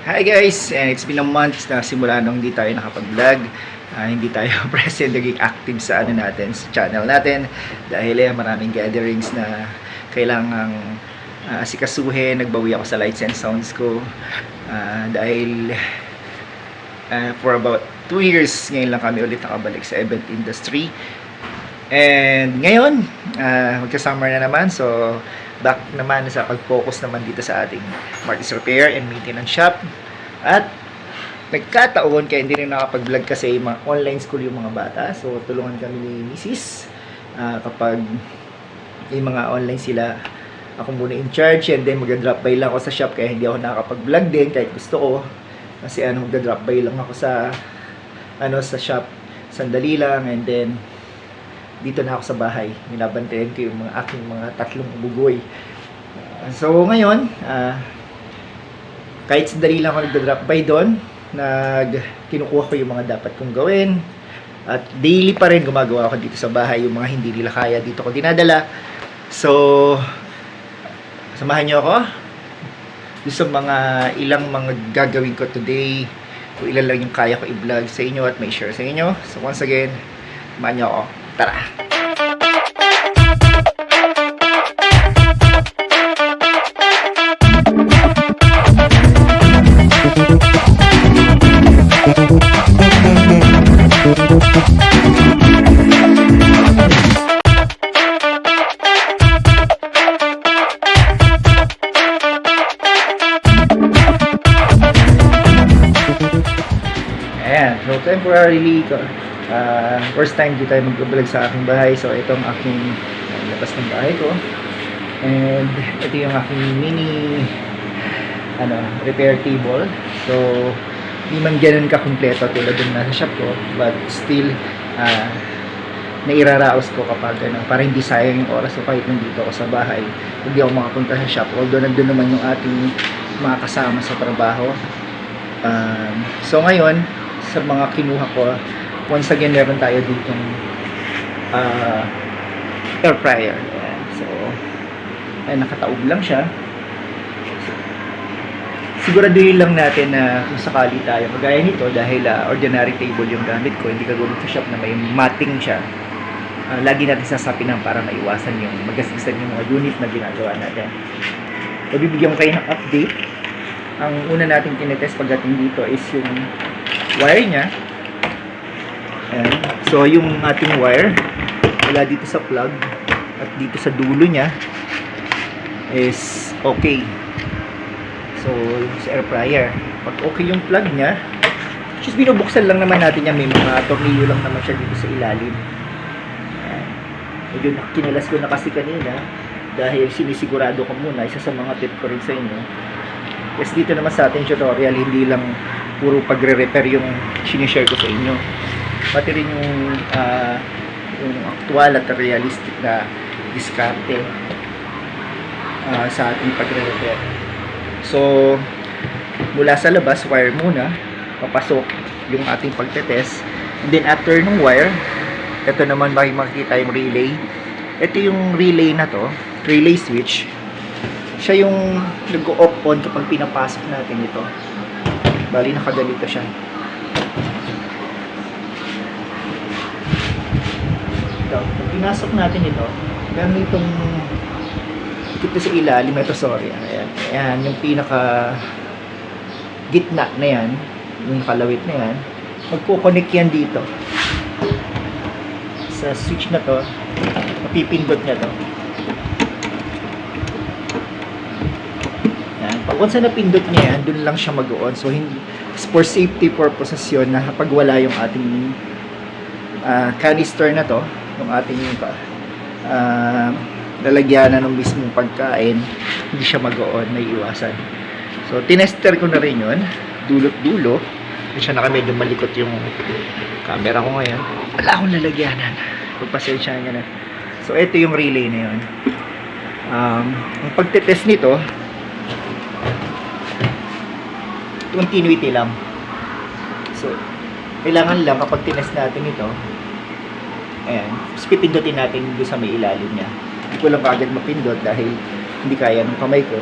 Hi guys, and it's been a month na simula nung hindi tayo nakapag-vlog. Hindi tayo present, naging active sa natin, sa channel natin dahil maraming gatherings na kailangang asikasuhin. Nagbawi ako sa lights and sounds ko dahil for about 2 years ngayon lang kami ulit nakabalik sa event industry. And ngayon, magka-summer na naman, so back naman sa pag-focus naman dito sa ating Martis Repair and Maintenance Shop. At nagkataon kaya hindi rin nakapag-vlog kasi mga online school yung mga bata. So tulungan kami ni Mrs. Kapag yung mga online sila, ako muna in charge, and then mag-drop by lang ako sa shop kaya hindi ako nakakapag-vlog din kahit gusto ko. Kasi mag-drop by lang ako sa sa shop, sandali lang, and then dito na ako sa bahay. Binabantayan ko yung aking mga tatlong bugoy. So ngayon, kahit sandali lang ako nagda-drop by doon, kinukuha ko yung mga dapat kong gawin. At daily pa rin gumagawa ako dito sa bahay, yung mga hindi nila kaya dito ko dinadala. So, samahan niyo ako doon sa mga ilang mga gagawin ko today. Kung ilan lang yung kaya ko i-vlog sa inyo at may share sa inyo. So once again, samahan niyo ako. Tara! Ayan, so temporarily first time dito tayo mag-vlog sa aking bahay. So ito ang aking labas ng bahay ko, and ito yung aking mini repair table. So hindi man ganun kakumpleto tulad ng nasa shop ko, but still nairaraos ko kapag para hindi sayang yung oras ko kahit nandito ako sa bahay, hindi ako makapunta sa shop, although nandun naman yung ating mga kasama sa trabaho. So ngayon, sa mga kinuha ko, once again meron tayo ditong air fryer. So nakataob lang siya. Siguraduhin lang natin na kung sakali tayo kagaya nito, dahil ordinary table yung gamit ko, hindi kagulong sa shop na may matting siya. Lagi natin sasapinan para maiwasan yung magasgasan yung mga unit na ginagawa natin. So bibigyan ko kayo ng update. Ang una nating tinetest pagdating dito is yung wire niya. Ayan. So yung ating wire mula dito sa plug at dito sa dulo niya is okay. So sa air fryer, pag okay yung plug niya, just binubuksan lang naman natin yan. May mga tornilyo lang naman siya dito sa ilalim. Ayan. Medyo kinalas ko na kasi kanina dahil sinisigurado ko muna. Isa sa mga tip ko rin sa inyo, yes, dito naman sa ating tutorial, hindi lang puro pagre-repair yung sinishare ko sa inyo, pati rin yung actual at realistic na diskarte sa ating pagre-repair. So mula sa labas, wire muna papasok yung ating pagtetest, and then after ng wire, ito naman makikita yung relay. Ito yung relay na to, relay switch. Siya yung nag-off on kapag pinapasok natin ito. Bali nakaganito siya. Pag pinasok natin ito, meron itong dito sa ilalim, ito, sorry, ayan, yung pinaka gitna na yan, yung kalawit na yan, magkukonek yan dito sa switch na to. Mapipindot niya to. Once na napindot niya yan, dun lang siya mag-on. So, for safety purposes yun, na pag wala yung ating canister na to, yung ating lalagyanan ng mismong pagkain, hindi siya mag-on, may iwasan. So, tinester ko na rin yun, dulot-dulo. Hindi siya medyo malikot yung camera ko ngayon. Wala akong lalagyanan. Pagpasensya nyo na. So, ito yung relay na yun. Ang pagtetest nito, continuity lang. So, kailangan lang kapag tinest natin ito, ayan, pipindutin natin doon sa may ilalim niya. Hindi ko lang kagad mapindot dahil hindi kaya ng kamay ko.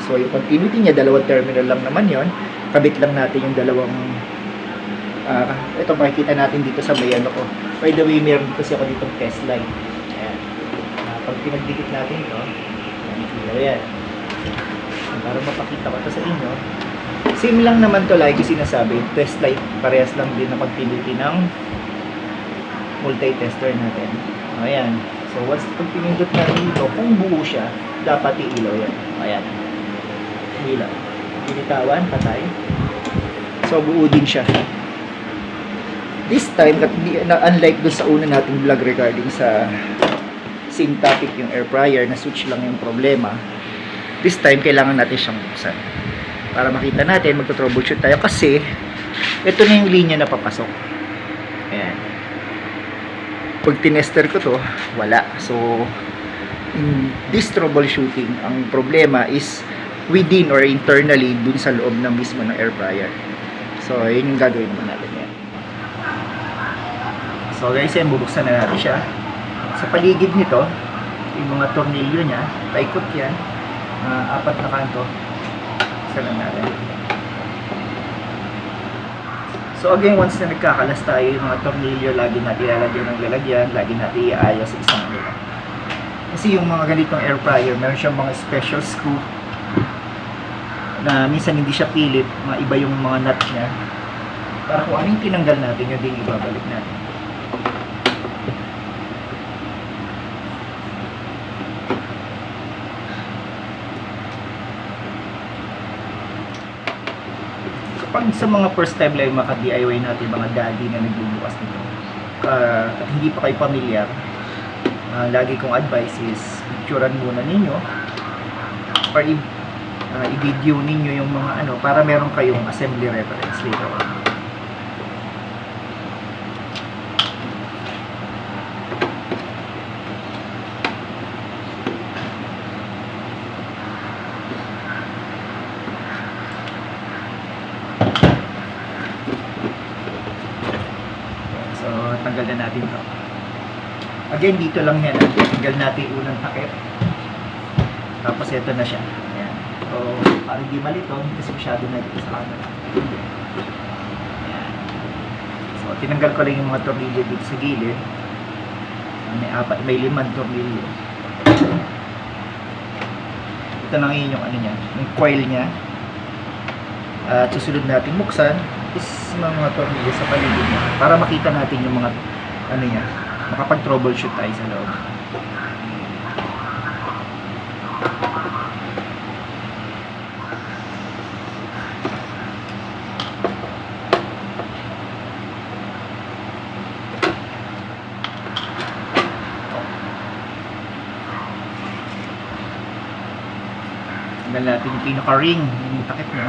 So, yung continuity niya, dalawang terminal lang naman yon. kabit lang natin yung dalawang ito makikita natin dito sa may ano ko. By the way, meron kasi ako ditong test light. Ayan. Pag pinagdikit natin ito, ayan. Para mapakita ko ito sa inyo. Same lang naman to, like sinasabi, test light, parehas lang din na pagpiliti ng multi-tester natin. Ayan. So, once pag pinindot natin ito, kung buo siya, dapat iilaw yan. Ayan. Ilaw. Pinitawan, patay. So, buo din siya. This time, unlike doon sa una nating vlog regarding sa same topic, yung air fryer, na switch lang yung problema, this time, kailangan natin siyang buksan. Para makita natin, magto-troubleshoot tayo kasi ito na yung linya na papasok. Ayan. Pag tinester ko to, wala. So, in this troubleshooting, ang problema is within or internally dun sa loob na mismo ng air fryer. So, yun yung gagawin naman natin yan. So, guys, yan, bubuksan na natin siya. Sa paligid nito, yung mga tornilyo niya, paikot yan. 4 na kanto. Buksan lang natin. So, again, once na nagkakalas tayo, yung mga tornilyo, lagi natin ilalagyan ng lalagyan, lagi natin iayos sa isang nila. Kasi yung mga ganitong air fryer, meron siyang mga special screw na minsan hindi siya pilit, iba yung mga nut niya. Para kung anong tinanggal natin, yun din ibabalik natin. Kapag sa mga first time lang maka-DIY natin, mga daddy na nagbubukas nito, at hindi pa kayo familiar, lagi kong advice is picturean muna ninyo or i-video ninyo yung mga ano para meron kayong assembly reference later on. So, tanggal na natin to. Again, dito lang yan. Tanggal natin yung unang takip. Tapos ito na siya. Ayan. So, parang di malito. Kasi masyado na dito sa camera. Ayan. So, tinanggal ko lang yung mga tornilyo dito sa gilid. May 5 tornilyo. Ito na ngayon yung ano niya. Yung coil niya. At susunod natin buksan is mga tornilyo sa paligid niya. Para makita natin yung mga ano niya. Makapag-troubleshoot tayo sa loob. Tingnan natin yung pinaka-ring, yung takip niya.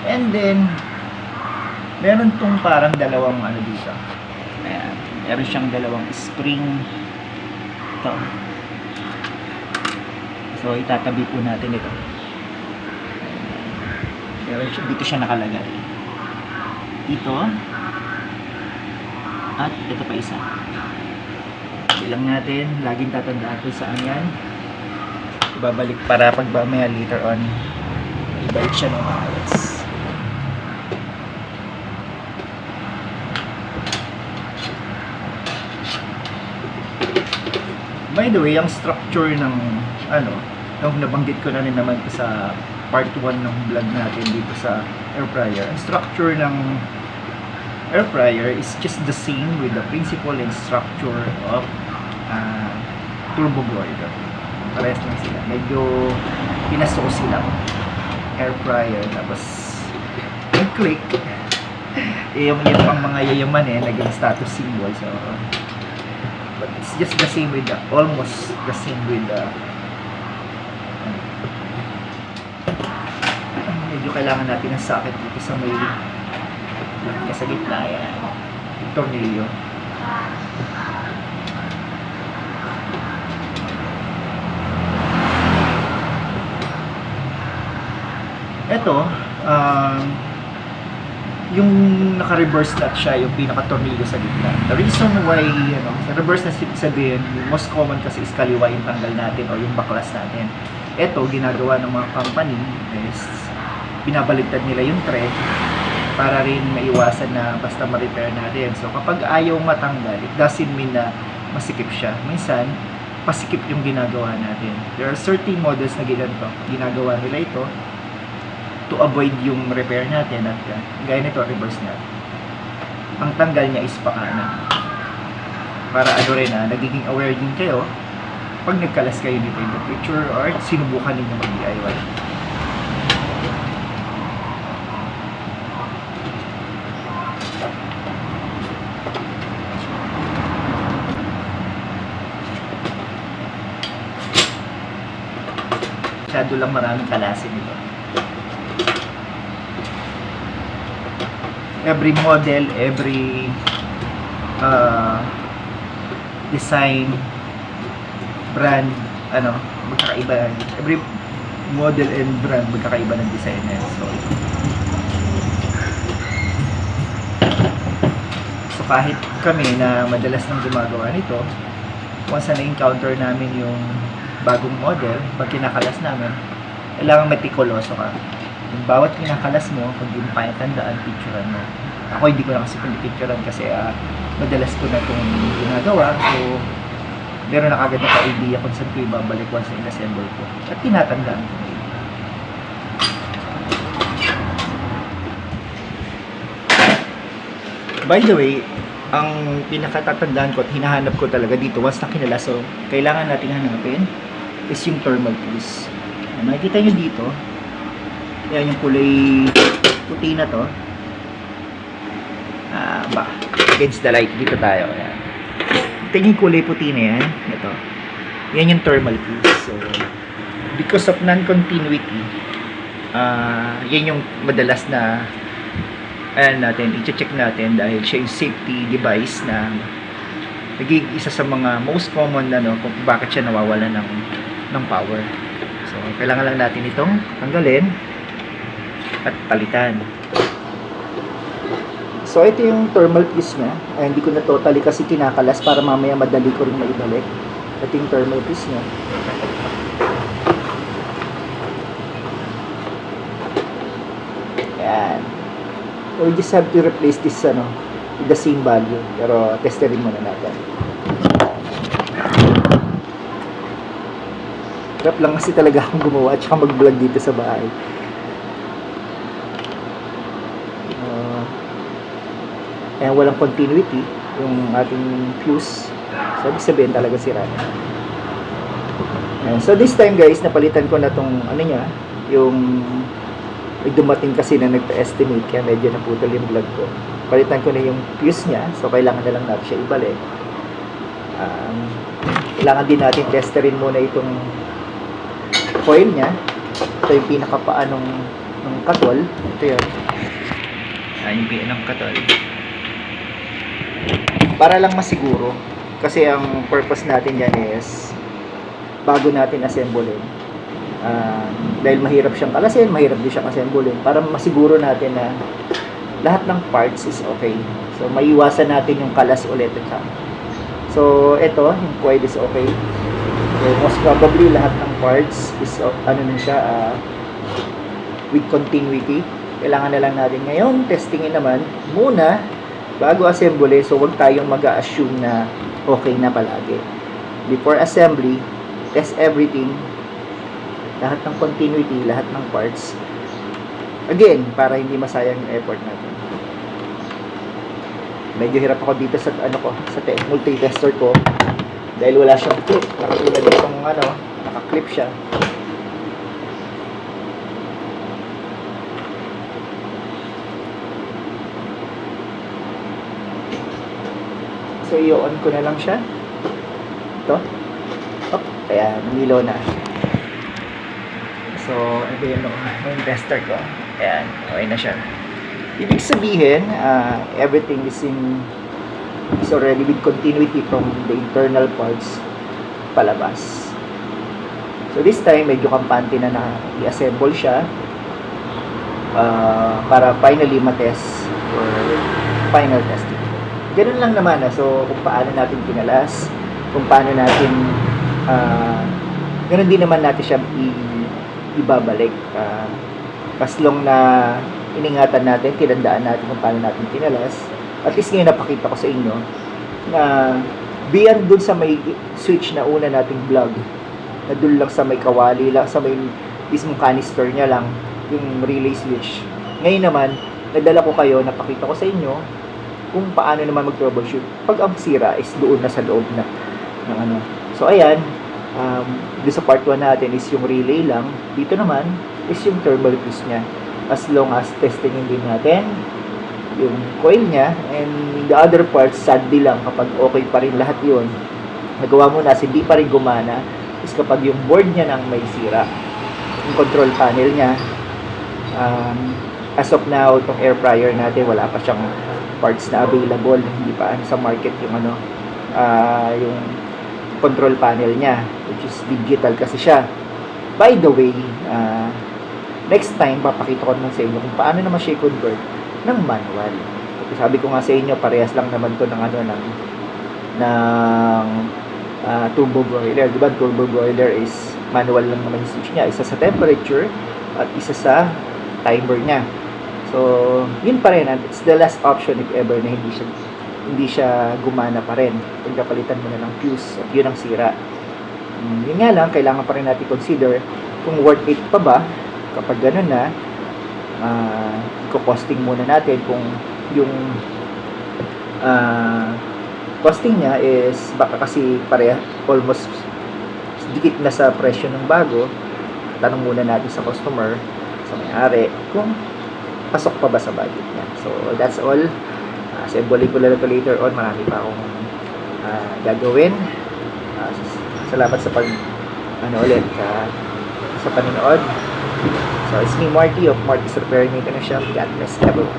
And then, meron tong parang dalawang ano dito. Ayan. Meron siyang dalawang spring. Ito. So, itatabi po natin ito. Meron siya, dito siya nakalagay. Dito. At ito pa isa. Bilang natin. Laging tatandaan kung saan yan. Ibabalik para pag mamaya later on, ibalik siya ng maayos. By the way, ang structure ng ano, yung nabanggit ko na rin naman sa part 1 ng vlog natin dito sa air fryer. Ang structure ng air fryer is just the same with the principle and structure of turbo boiler. Parehas lang sila. Medyo pinaso sila air fryer. Tapos yung click yung pang mga yayaman naging status symbol. So, but it's just the same with the, almost the same with the medyo kailangan natin ng socket dito sa may sa gitna yan yung tornilyo. Ito yung naka-reverse nut siya, yung pinaka-tornilyo sa gitna. The reason why, reverse nut sabihin, most common kasi is kaliwa yung tanggal natin o yung baklas natin. eto, ginagawa ng mga company is binabaligtad nila yung thread para rin maiwasan na basta ma-repair natin. So, kapag ayaw matanggal, it doesn't mean na masikip siya. Minsan, pasikip yung ginagawa natin. There are certain models na ginagawa nila ito to avoid yung repair natin at gaya nito, reverse na. Ang tanggal niya is pakana. Para nagiging aware din kayo pag nagkalas kayo dito in the future or sinubukan ninyo mag-DIY. Masyado lang maraming kalasin ito. Every model, every design, brand, magkakaiba. Every model and brand magkakaiba ng design na. So kahit kami na madalas nang gumagawa nito, once na encounter namin yung bagong model, pag kinakalas namin, kailangan meticuloso ka. Yung bawat kinakalas mo, kung di mo kaya tandaan, picturean mo. Ako hindi ko na kasi picturean kasi madalas ko na itong ginagawa. So, meron na kagad na idea kung saan ko ibabalik once na in-assemble ko. At tinatandaan ko. By the way, ang pinakatatandaan ko at hinahanap ko talaga dito once na kinalas, so kailangan natin hanapin is yung thermal fuse. Makikita nyo dito, yan yung kulay puti na to. Against the light, dito tayo. Ayan. Ito yung kulay puti na yan. Ito. Yan yung thermal fuse. So, because of non-continuity, yan yung madalas na i-check natin dahil siya yung safety device na naging isa sa mga most common na kung bakit siya nawawala ng power. So, kailangan lang natin itong tanggalin at palitan. So, ito yung thermal fuse niya. Hindi ko na totally kasi kinakalas para mamaya madali ko rin maibalik. Ito yung thermal fuse niya. Ayan. We just have to replace this with the same value. Pero testerin muna natin. Hirap lang kasi talaga akong gumawa at saka mag-vlog dito sa bahay. Ayan, walang continuity yung ating fuse. So, ibig sabihin talaga sira na. Ayan. So, this time guys, napalitan ko na tong yung may dumating kasi na nagpa-estimate kaya medyo naputol yung vlog ko. Palitan ko na yung fuse niya. So, kailangan na lang natin siya ibalik. Kailangan din natin testerin muna itong coil niya. Ito yung pinakapaa ng katol. Ito yun. Ayan yung pinaka ng katol. Para lang masiguro. Kasi ang purpose natin yan is bago natin assemblein. Dahil mahirap siyang kalasin, mahirap din siyang assemblein. Para masiguro natin na lahat ng parts is okay. So, maiwasan natin yung kalas ulit. So, ito, yung coil is okay. So, most probably, lahat ng parts is, with continuity. Kailangan na lang natin ngayon, testingin naman muna, bago assembly. So, huwag tayong mag-assume na okay na palagi. Before assembly, test everything. Lahat ng continuity, lahat ng parts. Again, para hindi masayang yung effort natin. Medyo hirap ako dito sa multi-tester ko dahil wala siyang clip. Nakatulad itong naka-clip siya. So, i-on ko na lang siya. Ito. Ayan, nilo na. So, ito yung tester ko. Ayan, okay na siya. Ibig sabihin, everything is already with continuity from the internal parts palabas. So, this time, medyo kampante na i-assemble siya para finally matest for final testing. Ganun lang naman. So, kung paano natin pinalas, kung paano natin ganun din naman natin siya ibabalik. As long na iningatan natin, tinandaan natin kung paano natin tinalas. At least ngayon napakita ko sa inyo na beyond dun sa may switch na una nating vlog, na dun lang sa may kawali lang, sa may mismong canister niya lang, yung relay switch. Ngayon naman, nadala ko kayo, napakita ko sa inyo kung paano naman mag-troubleshoot pag ang sira is doon na sa loob na ng ano. So ayan, doon sa part 1 natin is yung relay lang. Dito naman is yung thermal fuse niya. As long as testingin din natin yung coil niya, and the other parts, sadly lang kapag okay pa rin lahat yun, nagawa mo na, hindi pa rin gumana, is kapag yung board niya nang may sira, yung control panel niya, as of now, itong air fryer natin, wala pa siyang parts na available, hindi pa sa market yung ano, yung control panel niya, which is digital kasi siya. By the way, next time, papakita ko naman sa inyo kung paano naman siya i-convert ng manual. Sabi ko nga sa inyo, parehas lang naman to ng ano, ng turbo broiler. Diba, turbo broiler is manual lang naman yung switch niya. Isa sa temperature at isa sa timer niya. So, yun pa rin. It's the last option if ever na hindi siya gumana pa rin. Pagkapalitan mo na ng fuse at yun ang sira. Yun nga lang, kailangan pa rin natin consider kung worth it pa ba kapag ganun na. Costing muna natin kung yung costing niya is baka kasi pareha, almost dikit na sa presyo ng bago. Tanong muna natin sa customer, sa may-ari, kung pasok pa ba sa budget niya. So that's all. Assemble ko lang ito later on. Marami pa akong gagawin. Salamat sa sa panonood. So it's me, Marty of Marty's Repair Maintenance Shop. God bless everyone.